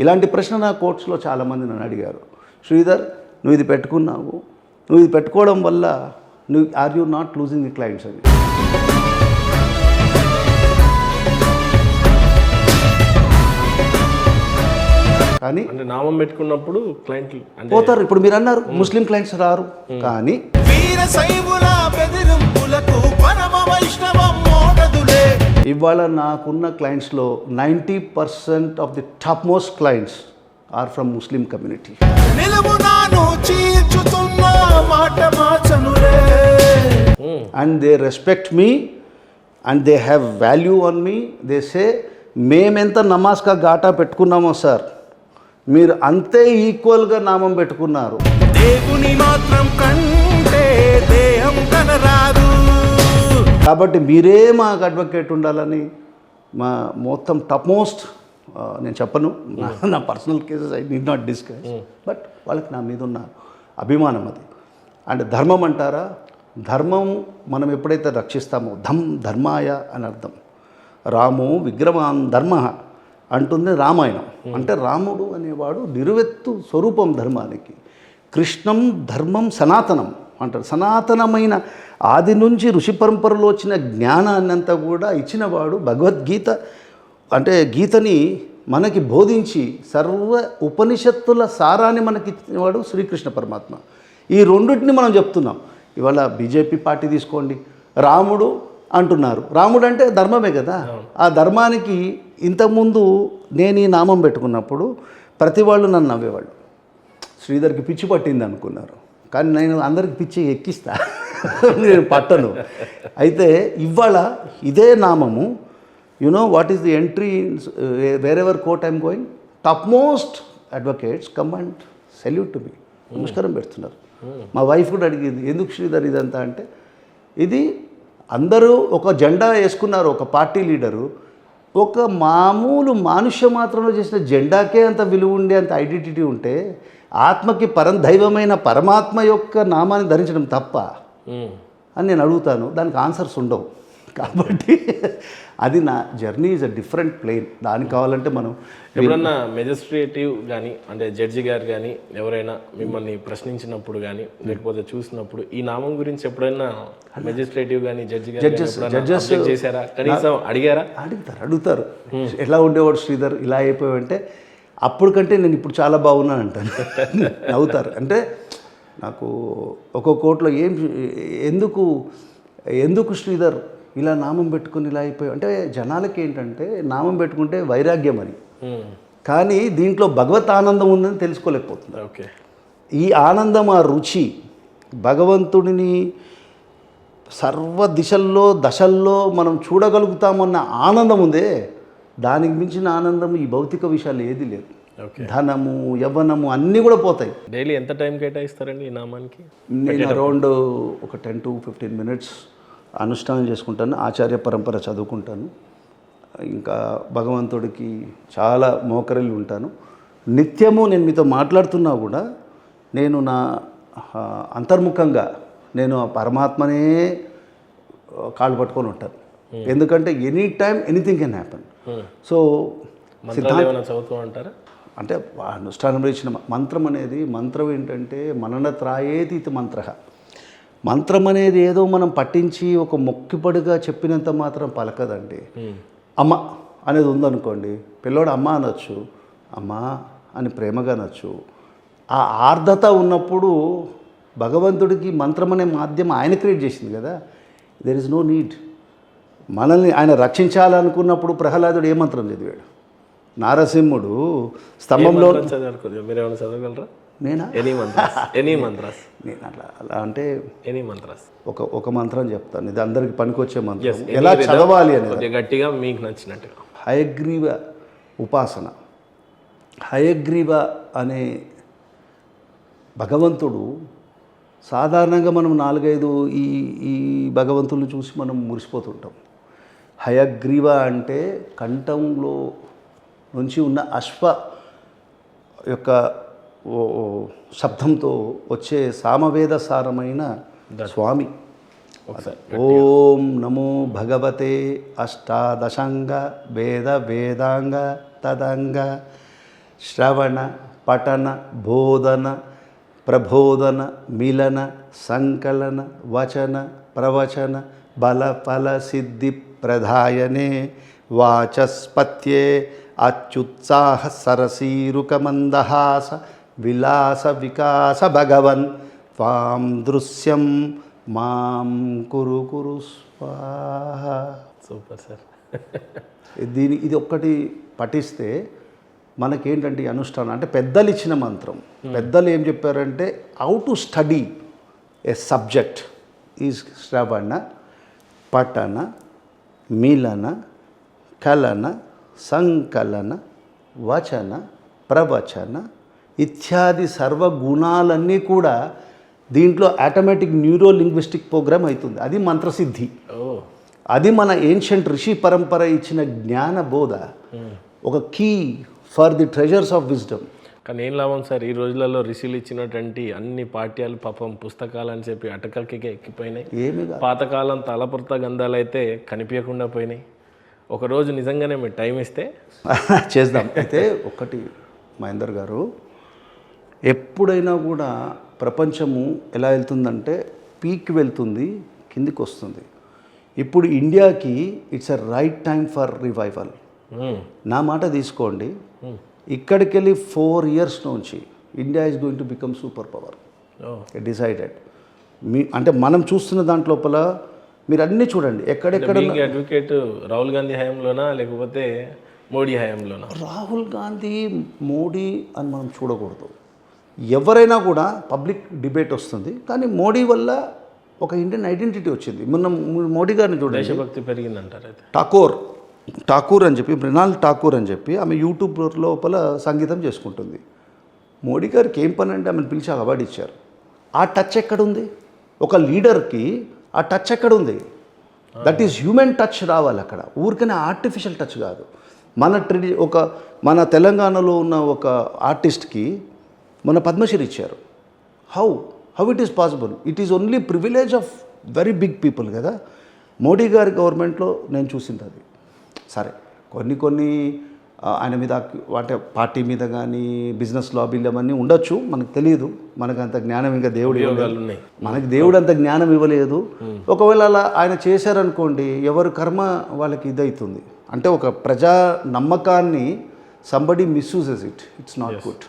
ఇలాంటి ప్రశ్న నా కోర్ట్స్లో చాలామంది నన్ను అడిగారు. శ్రీధర్, నువ్వు ఇది పెట్టుకున్నావు, నువ్వు ఇది పెట్టుకోవడం వల్ల నువ్వు are you not losing the clients అని. కానీ అంటే నామం పెట్టుకున్నప్పుడు క్లయింట్లు పోతారు. ఇప్పుడు మీరు అన్నారు ముస్లిం క్లయింట్స్ రారు, కానీ ఇవాళ నాకున్న క్లయింట్స్లో 90% of the top most clients are from Muslim community. And they respect me and they have value on me. They say మేమెంత నమాజ్గా ఘాటా పెట్టుకున్నామో సార్, మీరు అంతే ఈక్వల్గా నామం పెట్టుకున్నారు. దేవుని మాత్రం కంటే దేహం కనరాదు. కాబట్టి మీరే మాకు అడ్వకేట్ ఉండాలని మా మొత్తం టాప్ మోస్ట్, నేను చెప్పను నా personal cases I need not discuss, but వాళ్ళకి నా మీద ఉన్న అభిమానం అది. అండ్ ధర్మం అంటారా, ధర్మం మనం ఎప్పుడైతే రక్షిస్తామో, ధర్మాయ అని అర్థం. రామో విగ్రహాన్ ధర్మ అంటుంది రామాయణం. అంటే రాముడు అనేవాడు నిరువెత్తు స్వరూపం ధర్మానికి. కృష్ణం ధర్మం సనాతనం అంటారు. సనాతనమైన ఆది నుంచి ఋషి పరంపరలో వచ్చిన జ్ఞానాన్నంతా కూడా ఇచ్చినవాడు భగవద్గీత. అంటే గీతని మనకి బోధించి సర్వ ఉపనిషత్తుల సారాన్ని మనకి ఇచ్చినవాడు శ్రీకృష్ణ పరమాత్మ. ఈ రెండింటిని మనం చెప్తున్నాం. ఇవాళ బీజేపీ పార్టీ తీసుకోండి, రాముడు అంటున్నారు. రాముడు అంటే ధర్మమే కదా. ఆ ధర్మానికి ఇంతకుముందు నేను ఈ నామం పెట్టుకున్నప్పుడు ప్రతి వాళ్ళు నన్ను నవ్వేవాళ్ళు. శ్రీధర్కి పిచ్చి పట్టింది అనుకున్నారు, కానీ నేను అందరికి పిచ్చి ఎక్కిస్తా, నేను పట్టను. అయితే ఇవాళ ఇదే నామము, you know what is the entry wherever court I'm going, top most advocates come and salute to me, నమస్కారం పెడుతున్నారు. మా వైఫ్ కూడా అడిగింది, ఎందుకు శ్రీధర్ ఇదంతా అంటే, ఇది అందరూ ఒక జెండా వేసుకున్నారు. ఒక పార్టీ లీడరు ఒక మామూలు మానుష్య మాత్రంలో చేసిన జెండాకే అంత విలువ ఉండే, అంత ఐడెంటిటీ ఉంటే, ఆత్మకి దైవమైన పరమాత్మ యొక్క నామాన్ని ధరించడం తప్ప అని నేను అడుగుతాను. దానికి ఆన్సర్స్ ఉండవు. కాబట్టి అది నా journey is a different plane. దానికి కావాలంటే మనం ఎప్పుడన్నా మెజిస్ట్రేటివ్ కానీ, అంటే జడ్జి గారు కానీ ఎవరైనా మిమ్మల్ని ప్రశ్నించినప్పుడు కానీ, లేకపోతే చూసినప్పుడు ఈ నామం గురించి ఎప్పుడైనా మెజిస్ట్రేటివ్ కానీ జడ్జెస్ చేశారా, కనీసం అడిగారా? అడుగుతారు. ఎలా ఉండేవాడు శ్రీధర్, ఇలా అయిపోయావంటే అప్పటికంటే నేను ఇప్పుడు చాలా బాగున్నాను అంటాను. నవ్వుతారు. అంటే నాకు ఒక్కొక్క కోర్టులో ఎందుకు శ్రీధర్ ఇలా నామం పెట్టుకుని ఇలా అయిపోయావు అంటే, జనాలకి ఏంటంటే నామం పెట్టుకుంటే వైరాగ్యం అని, కానీ దీంట్లో భగవత్ ఆనందం ఉందని తెలుసుకోలేకపోతున్నారు. ఓకే, ఈ ఆనందం, ఆ రుచి, భగవంతుడిని సర్వ దశల్లో మనం చూడగలుగుతామన్న ఆనందం ఉందే, దానికి మించిన ఆనందం ఈ భౌతిక విషయాలు ఏది లేదు. ధనము, యవ్వనము అన్నీ కూడా పోతాయి. డైలీ ఎంత టైం కేటాయిస్తారండి ఈ నామానికి? నేను అరౌండ్ ఒక 10 to 15 minutes అనుష్ఠానం చేసుకుంటాను. ఆచార్య పరంపర చదువుకుంటాను. ఇంకా భగవంతుడికి చాలా మోకరిల్లు ఉంటాను. నిత్యము నేను మీతో మాట్లాడుతున్నా కూడా నేను నా అంతర్ముఖంగా నేను ఆ పరమాత్మనే కాళ్ళు పట్టుకొని ఉంటాను. ఎందుకంటే any time anything can happen. So చదువుతూ అంటారా అంటే అనుష్ఠానంలో ఇచ్చిన మంత్రం అనేది, మంత్రం ఏంటంటే మననత్రాయేతి ఇది మంత్ర. మంత్రం అనేది ఏదో మనం పట్టించి ఒక మొక్కిపడిగా చెప్పినంత మాత్రం పలకదండి. అమ్మ అనేది ఉందనుకోండి, పిల్లోడు అమ్మ అనొచ్చు, అమ్మ అని ప్రేమగా అనొచ్చు. ఆ ఆర్ద్రత ఉన్నప్పుడు భగవంతుడికి మంత్రం అనే మాధ్యమం ఆయన క్రియేట్ చేసింది కదా, దెర్ ఇస్ నో నీడ్. మనల్ని ఆయన రక్షించాలనుకున్నప్పుడు ప్రహ్లాదుడు ఏ మంత్రం చదివాడు? నారసింహుడు స్తంభంలో మీరేమైనా చదవగలరా? నేనా? ఎనీ మంత్రాస్ నేను అలా అంటే ఎనీ మంత్రాస్ ఒక మంత్రం చెప్తాను, ఇది అందరికి పనికొచ్చే మంత్రం, ఎలా చదవాలి అనేది గట్టిగా మీకు నచ్చినట్టుగా. హయగ్రీవ ఉపాసన. హయగ్రీవ అనే భగవంతుడు సాధారణంగా మనం 4-5 ఈ భగవంతుల్ని చూసి మనం మురిసిపోతుంటాం. హయగ్రీవ అంటే కంఠంలో నుంచి ఉన్న అశ్వ యొక్క శబ్దంతో వచ్చే సామవేద సారమైన స్వామి. ఒకసారి ఓం నమో భగవతే అష్టాదశాంగ వేద వేదాంగ తదంగ శ్రవణ పఠన బోధన ప్రబోధన మిలన సంకలన వచన ప్రవచన బల ఫల సిద్ధి ప్రధాయనే వాచస్పత్యే అత్యుత్సాహ సరసీరుక మందహాస విలాస వికాస భగవన్ త్వాం దృశ్యం మాం కురు కురు స్వాహ. Super sir. ఇది ఒక్కటి పఠిస్తే మనకేంటంటే ఈ అనుష్ఠానం అంటే పెద్దలు ఇచ్చిన మంత్రం. పెద్దలు ఏం చెప్పారంటే how to study A subject is శ్రవణ పఠన మిలన కలన సంకలన వచన ప్రవచన ఇత్యాది సర్వగుణాలన్నీ కూడా దీంట్లో ఆటోమేటిక్ న్యూరో లింగ్విస్టిక్ ప్రోగ్రామ్ అవుతుంది. అది మంత్రసిద్ధి. అది మన ఏన్షియంట్ ఋషి పరంపర ఇచ్చిన జ్ఞాన బోధ, ఒక key for the treasures of wisdom. కానీ ఏం లాభం సార్, ఈ రోజులలో ఋషులు ఇచ్చినటువంటి అన్ని పాఠ్యాలు పాపం పుస్తకాలు అని చెప్పి అటకలకి ఎక్కిపోయినాయి. ఏమి పాతకాలం తలపుర్త గంధాలు అయితే కనిపించకుండా పోయినాయి. ఒకరోజు నిజంగానే మీరు టైం ఇస్తే చేద్దాం. అయితే ఒకటి మహేందర్ గారు, ఎప్పుడైనా కూడా ప్రపంచము ఎలా వెళ్తుందంటే పీక్ వెళ్తుంది, కిందికి వస్తుంది. ఇప్పుడు ఇండియాకి it's a right time for revival. నా మాట తీసుకోండి, ఇక్కడికి వెళ్ళి 4 years నుంచి India is going to become super power decided. అంటే మనం చూస్తున్న దాంట్లోపల మీరు అన్నీ చూడండి, ఎక్కడెక్కడ అడ్వకేట్ రాహుల్ గాంధీ హయాంలోనా లేకపోతే మోడీ హయాంలోనా? రాహుల్ గాంధీ మోడీ అని మనం చూడకూడదు. ఎవరైనా కూడా పబ్లిక్ డిబేట్ వస్తుంది, కానీ మోడీ వల్ల ఒక ఇండియన్ ఐడెంటిటీ వచ్చింది. మొన్న మోడీ గారిని చూడండి, దేశభక్తి పెరిగిందంటారు. అయితే ఠాకూర్ అని చెప్పి, మృణాల్ ఠాకూర్ అని చెప్పి ఆమె యూట్యూబ్ లోపల సంగీతం చేసుకుంటుంది. మోడీ గారికి ఏం పని అంటే ఆమెను పిలిచి అవార్డు ఇచ్చారు. ఆ టచ్ ఎక్కడుంది? ఒక లీడర్కి ఆ టచ్ ఎక్కడుంది? దట్ ఈస్ హ్యూమన్ టచ్ రావాలి అక్కడ, ఊరికనే ఆర్టిఫిషియల్ టచ్ కాదు. మన తెలంగాణలో ఉన్న ఒక ఆర్టిస్ట్కి మన పద్మశ్రీ ఇచ్చారు. How it is possible? It is only privilege of very big people కదా. మోడీ గారి గవర్నమెంట్లో నేను చూసింది అది. సరే, కొన్ని ఆయన మీద అంటే పార్టీ మీద కానీ బిజినెస్ లాబీలు అవన్నీ ఉండొచ్చు, మనకు తెలియదు. మనకు అంత జ్ఞానం ఇంకా దేవుడు ఇవ్వలేదు, మనకి దేవుడు అంత జ్ఞానం ఇవ్వలేదు. ఒకవేళ అలా ఆయన చేశారనుకోండి, ఎవరి కర్మ వాళ్ళకి ఇదవుతుంది. అంటే ఒక ప్రజా నమ్మకాన్ని somebody misuses it's not good.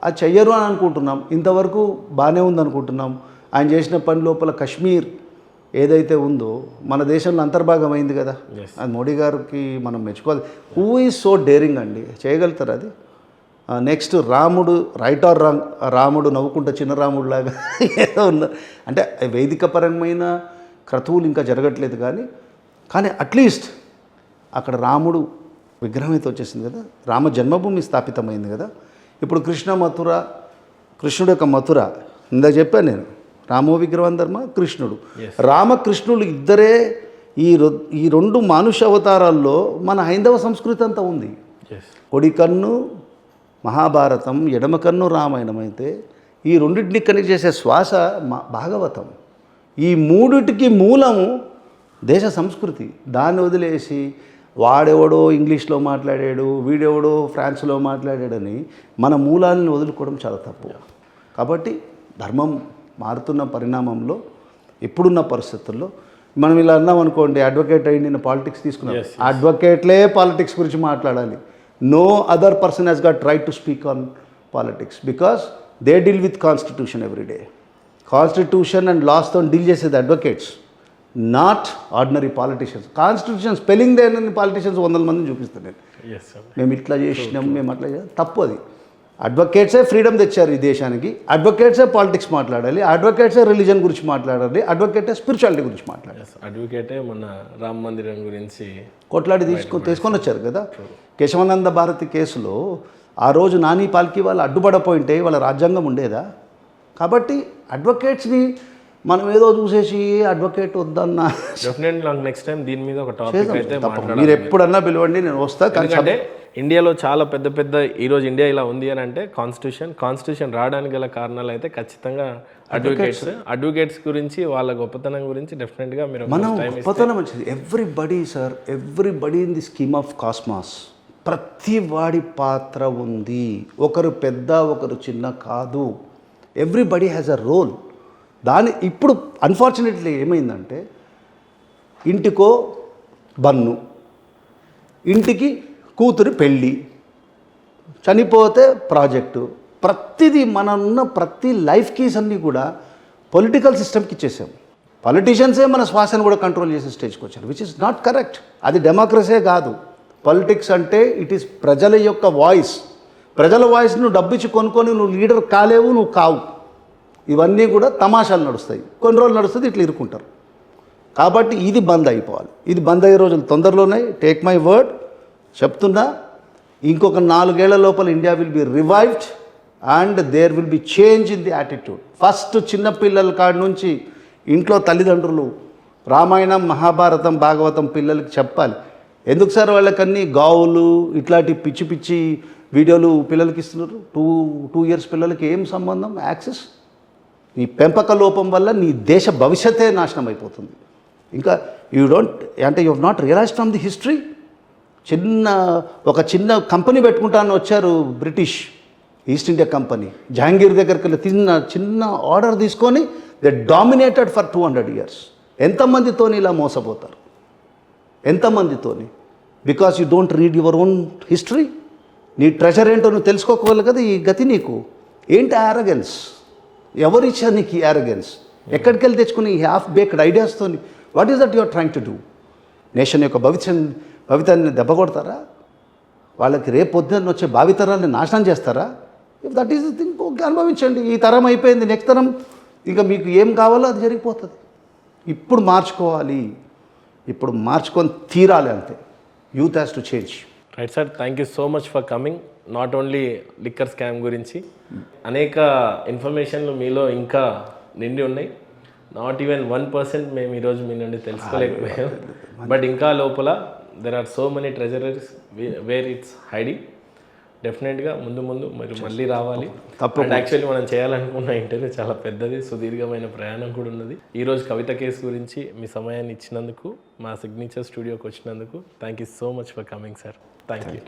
అది చెయ్యరు అని అనుకుంటున్నాం. ఇంతవరకు బాగానే ఉందనుకుంటున్నాం. ఆయన చేసిన పని లోపల కాశ్మీర్ ఏదైతే ఉందో మన దేశంలో అంతర్భాగం అయింది కదా. అది మోడీ గారికి మనం మెచ్చుకోవాలి. హూ ఈజ్ సో డేరింగ్ అండి, చేయగలుగుతారు అది. నెక్స్ట్ రాముడు, రైట్ ఆర్ రాంగ్, రాముడు నవ్వుకుంటా చిన్న రాముడు లాగా ఏదో ఉన్న అంటే వైదిక పరమైన క్రతువులు ఇంకా జరగట్లేదు, కానీ అట్లీస్ట్ అక్కడ రాముడు విగ్రహం అయితే వచ్చేసింది కదా, రామ జన్మభూమి స్థాపితమైంది కదా. ఇప్పుడు కృష్ణుడు యొక్క మథుర ఇందాక చెప్పాను నేను, రామో విగ్రహం ధర్మ కృష్ణుడు, రామకృష్ణులు ఇద్దరే ఈ 2 మానుష అవతారాల్లో మన హైందవ సంస్కృతి అంతా ఉంది. కుడి కన్ను మహాభారతం, ఎడమ కన్ను రామాయణం అయితే ఈ రెండింటిని కనెక్ట్ చేసే శ్వాస భాగవతం. ఈ 3టికి మూలము దేశ సంస్కృతి. దాన్ని వదిలేసి వాడెవడో ఇంగ్లీష్లో మాట్లాడాడు, వీడెవడో ఫ్రాన్స్లో మాట్లాడాడని మన మూలాలను వదులుకోవడం చాలా తప్పు. కాబట్టి ధర్మం మారుతున్న పరిణామంలో ఇప్పుడున్న పరిస్థితుల్లో మనం ఇలా అన్నాం అనుకోండి, అడ్వకేట్ అయ్యి నేను పాలిటిక్స్ తీసుకున్నాను, అడ్వకేట్లే పాలిటిక్స్ గురించి మాట్లాడాలి. No other person has got right to speak on politics because they deal with constitution every day. Constitution and లాస్తో డీల్ చేసేది advocates, not ordinary politicians. Constitution spelling దేని పాలిటిషియన్స్ 100 మందిని చూపిస్తాను నేను. మేము ఇట్లా చేసినాం, మేము అట్లా చేసాం, తప్పు అది. అడ్వకేట్సే ఫ్రీడమ్ తెచ్చారు ఈ దేశానికి, అడ్వకేట్సే పాలిటిక్స్ మాట్లాడాలి, అడ్వకేట్సే రిలీజన్ గురించి మాట్లాడాలి, అడ్వకేటే స్పిరిచువాలిటీ గురించి మాట్లాడాలి. అడ్వకేటే మన రామ మందిరం గురించి కొట్లాడి తీసుకొని వచ్చారు కదా. కేశవానంద భారతి కేసులో ఆ రోజు నాని పాల్కి వాళ్ళు అడ్డుపడపోయింటే వాళ్ళ రాజ్యాంగం ఉండేదా? కాబట్టి అడ్వకేట్స్ని మనం ఏదో చూసేసి అడ్వకేట్ వద్దన్న, డెఫినెట్లీ నెక్స్ట్ టైం దీని మీద ఒక టాపిక్ అయితే మీరు ఎప్పుడన్నా పిలవండి, నేను వస్తా. ఎందుకంటే ఇండియాలో చాలా పెద్ద ఈరోజు ఇండియా ఇలా ఉంది అని అంటే కాన్స్టిట్యూషన్ రావడానికి గల కారణాలు అయితే ఖచ్చితంగా అడ్వకేట్స్ గురించి వాళ్ళ గొప్పతనం గురించి డెఫినెట్గా మీరు మనం గొప్పతనం వచ్చింది. Everybody sir, everybody in the scheme of cosmos, ప్రతి వాడి పాత్ర ఉంది. ఒకరు పెద్ద ఒకరు చిన్న కాదు, ఎవ్రీబడి హ్యాస్ అ రోల్. ఇప్పుడు అన్ఫార్చునేట్లీ ఏమైందంటే, ఇంటికో బన్ను, ఇంటికి కూతురి పెళ్ళి, చనిపోతే ప్రాజెక్టు, ప్రతిదీ ఉన్న ప్రతి లైఫ్ కీస్ అన్నీ కూడా పొలిటికల్ సిస్టమ్కి ఇచ్చేసాం. పొలిటీషియన్సే మన శ్వాసను కూడా కంట్రోల్ చేసే స్టేజ్కి వచ్చారు, విచ్ ఇస్ నాట్ కరెక్ట్. అది డెమోక్రసీ కాదు. పొలిటిక్స్ అంటే ఇట్ ఈస్ ప్రజల యొక్క వాయిస్. ప్రజల వాయిస్ నువ్వు డబ్బిచ్చి కొనుక్కొని నువ్వు లీడర్ కాలేవు, నువ్వు కావు. ఇవన్నీ కూడా తమాషాలు నడుస్తాయి, కొన్ని రోజులు నడుస్తుంది, ఇట్లా ఇరుక్కుంటారు. కాబట్టి ఇది బంద్ అయిపోవాలి. ఇది బంద్ అయ్యే రోజులు తొందరలోనే, టేక్ మై వర్డ్ చెప్తున్నా. ఇంకొక 4 ఏళ్ల లోపల India will be revived and there will be change in the attitude. First చిన్నపిల్లల కాడి నుంచి ఇంట్లో తల్లిదండ్రులు రామాయణం, మహాభారతం, భాగవతం పిల్లలకి చెప్పాలి. ఎందుకు సార్ వాళ్ళకన్నీ గావులు ఇట్లాంటి పిచ్చి పిచ్చి వీడియోలు పిల్లలకి ఇస్తున్నారు? 2 years పిల్లలకి ఏం సంబంధం? యాక్సెస్. నీ పెంపక లోపం వల్ల నీ దేశ భవిష్యత్తే నాశనం అయిపోతుంది. ఇంకా you have not realize from the history. ఒక చిన్న కంపెనీ పెట్టుకుంటాను వచ్చారు British East India company, Jahangir దగ్గరికి వెళ్ళి చిన్న ఆర్డర్ తీసుకొని దే డామినేటెడ్ ఫర్ 200 years. ఎంతమందితోని ఇలా మోసపోతారు? ఎంతమందితోని? Because you don't read your own history. నీ ట్రెజర్ ఏంటో నువ్వు తెలుసుకోవాలి కదా. ఈ గతి నీకు ఏంటి? యారగెన్స్. ఎవరిచ్చా నీకు ఈ యారగెన్స్? ఎక్కడికి వెళ్ళి తెచ్చుకుని ఈ హాఫ్ బేక్డ్ ఐడియాస్తోని what is that you are trying to do? Nation యొక్క భవితాన్ని దెబ్బ కొడతారా? వాళ్ళకి రేపు పొద్దున్న వచ్చే భావితరాన్ని నాశనం చేస్తారా? If that is the thing, okay అనుభవించండి. ఈ తరం అయిపోయింది, నెక్స్ట్ తరం ఇంకా మీకు ఏం కావాలో అది జరిగిపోతుంది. ఇప్పుడు మార్చుకోవాలి, ఇప్పుడు మార్చుకొని తీరాలి, అంతే. Youth has to change. Right sir, thank you so much for coming. Not only liquor scam గురించి అనేక ఇన్ఫర్మేషన్లు మీలో ఇంకా నిండి ఉన్నాయి. నాట్ ఈవెన్ 1% మేము ఈరోజు మీ నుండి తెలుసుకోలేకపోయాం. బట్ ఇంకా లోపల there are so many treasuries where it's hiding. డెఫినెట్గా ముందు మీరు మళ్ళీ రావాలి. అండ్ యాక్చువల్లీ మనం చేయాలనుకున్న ఇంటర్వ్యూ చాలా పెద్దది, సుదీర్ఘమైన ప్రయాణం కూడా ఉన్నది. ఈరోజు కవిత కేసు గురించి మీ సమయాన్ని ఇచ్చినందుకు, మా సిగ్నేచర్ స్టూడియోకి వచ్చినందుకు thank you so much for coming sir. Thank you.